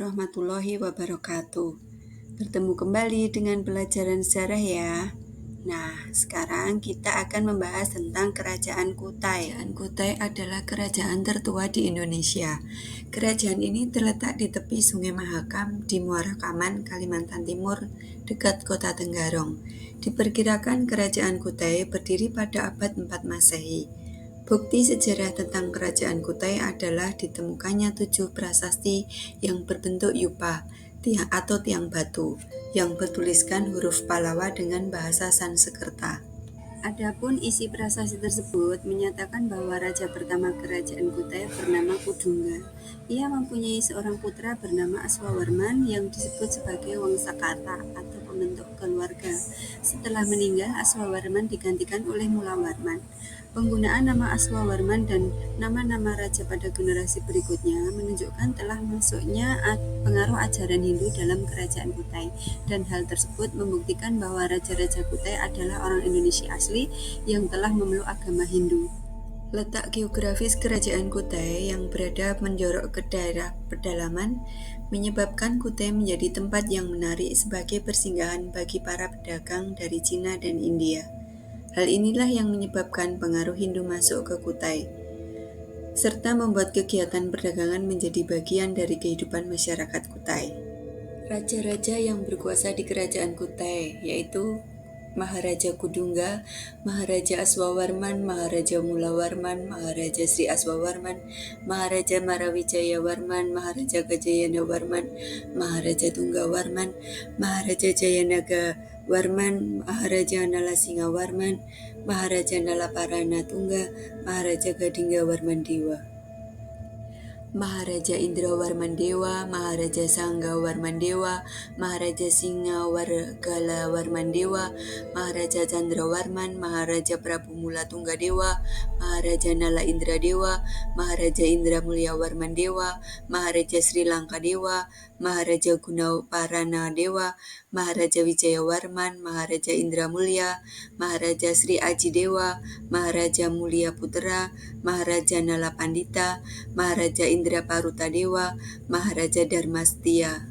warahmatullahi wabarakatuh. Bertemu kembali dengan pelajaran sejarah ya. Nah, sekarang kita akan membahas tentang Kerajaan Kutai. Kerajaan Kutai adalah kerajaan tertua di Indonesia. Kerajaan ini terletak di tepi Sungai Mahakam di Muara Kaman, Kalimantan Timur, dekat kota Tenggarong. Diperkirakan Kerajaan Kutai berdiri pada abad 4 Masehi. Bukti sejarah tentang Kerajaan Kutai adalah ditemukannya 7 prasasti yang berbentuk yupa atau tiang batu yang bertuliskan huruf Pallawa dengan bahasa Sanskerta. Adapun isi prasasti tersebut menyatakan bahwa raja pertama Kerajaan Kutai bernama Kudungga. Ia mempunyai seorang putra bernama Aswawarman yang disebut sebagai Wangsakarta atau pembentuk keluarga. Setelah meninggal, Aswawarman digantikan oleh Mulawarman. Penggunaan nama Aswawarman dan nama-nama raja pada generasi berikutnya menunjukkan telah masuknya pengaruh ajaran Hindu dalam Kerajaan Kutai, dan hal tersebut membuktikan bahwa raja-raja Kutai adalah orang Indonesia asli yang telah memeluk agama Hindu. Letak geografis Kerajaan Kutai yang berada menjorok ke daerah pedalaman menyebabkan Kutai menjadi tempat yang menarik sebagai persinggahan bagi para pedagang dari Cina dan India. Hal inilah yang menyebabkan pengaruh Hindu masuk ke Kutai, serta membuat kegiatan perdagangan menjadi bagian dari kehidupan masyarakat Kutai. Raja-raja yang berkuasa di Kerajaan Kutai yaitu Maharaja Kudungga, Maharaja Aswawarman, Maharaja Mulawarman, Maharaja Sri Aswawarman, Maharaja Marawijayawarman, Maharaja Gajayana-warman, Maharaja Tunggawarman, Maharaja Jayanaga Warman, Maharaja Nalasingawarman, Maharaja Nalaparana Tungga, Maharaja Gadingga Warman Dewa. Maharaja Indrawarman Dewa, Maharaja Sangga Warman Dewa, Maharaja Singawargala Warman Dewa, Maharaja Chandrawarman, Maharaja Prabu Mula Tungga Dewa, Maharaja Nala Indra Dewa, Maharaja Indra Mulya Warman Dewa, Maharaja Sri Lanka Dewa, Maharaja Gunaparana Dewa, Maharaja Wijayawarman, Maharaja Indra Mulya, Maharaja Sri Aji Dewa, Maharaja Mulia Putra, Maharaja Nala Pandita, Maharaja Indra Paruta Dewa, Maharaja Dharmastia.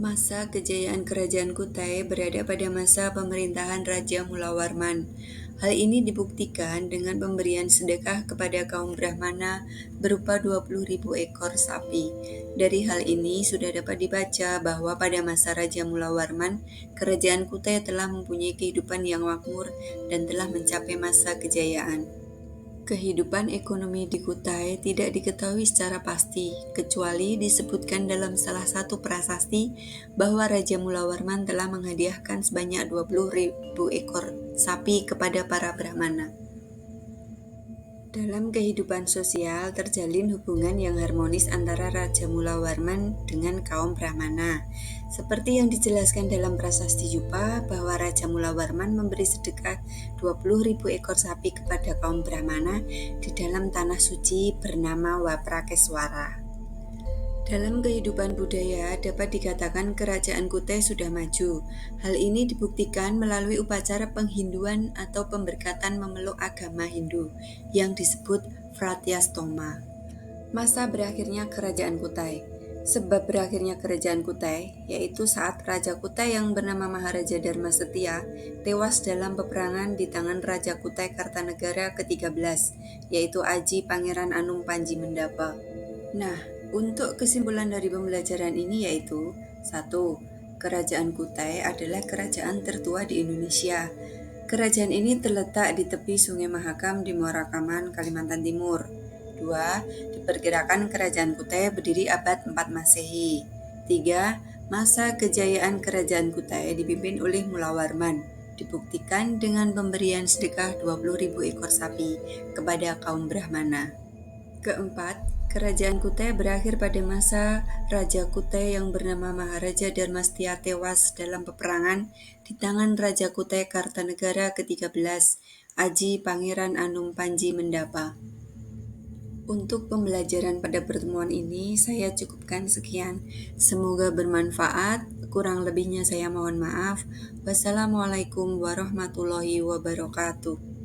Masa kejayaan Kerajaan Kutai berada pada masa pemerintahan Raja Mulawarman. Hal ini dibuktikan dengan pemberian sedekah kepada kaum Brahmana berupa 20.000 ekor sapi. Dari hal ini sudah dapat dibaca bahwa pada masa Raja Mulawarman, Kerajaan Kutai telah mempunyai kehidupan yang makmur dan telah mencapai masa kejayaan. Kehidupan ekonomi di Kutai tidak diketahui secara pasti, kecuali disebutkan dalam salah satu prasasti bahwa Raja Mulawarman telah menghadiahkan sebanyak 20.000 ekor sapi kepada para Brahmana. Dalam kehidupan sosial terjalin hubungan yang harmonis antara Raja Mulawarman dengan kaum Brahmana. Seperti yang dijelaskan dalam prasasti Yupa bahwa Raja Mulawarman memberi sedekah 20.000 ekor sapi kepada kaum Brahmana di dalam tanah suci bernama Waprakeswara. Dalam kehidupan budaya dapat dikatakan Kerajaan Kutai sudah maju. Hal ini dibuktikan melalui upacara penghinduan atau pemberkatan memeluk agama Hindu yang disebut Fratyastoma. Masa berakhirnya Kerajaan Kutai. Sebab berakhirnya Kerajaan Kutai yaitu saat Raja Kutai yang bernama Maharaja Dharmastia tewas dalam peperangan di tangan Raja Kutai Kartanegara ke-13, yaitu Aji Pangeran Anung Panji Mendapa. Nah, untuk kesimpulan dari pembelajaran ini yaitu 1. Kerajaan Kutai adalah kerajaan tertua di Indonesia. Kerajaan ini terletak di tepi Sungai Mahakam di Muara Kaman, Kalimantan Timur. 2. Diperkirakan Kerajaan Kutai berdiri abad 4 Masehi. 3. Masa kejayaan Kerajaan Kutai dipimpin oleh Mulawarman, dibuktikan dengan pemberian sedekah 20.000 ekor sapi kepada kaum Brahmana. Keempat, Kerajaan Kutai berakhir pada masa Raja Kutai yang bernama Maharaja Dharmastia tewas dalam peperangan di tangan Raja Kutai Kartanegara ke-13, Aji Pangeran Anung Panji Mendapa. Untuk pembelajaran pada pertemuan ini saya cukupkan sekian. Semoga bermanfaat. Kurang lebihnya saya mohon maaf. Wassalamualaikum warahmatullahi wabarakatuh.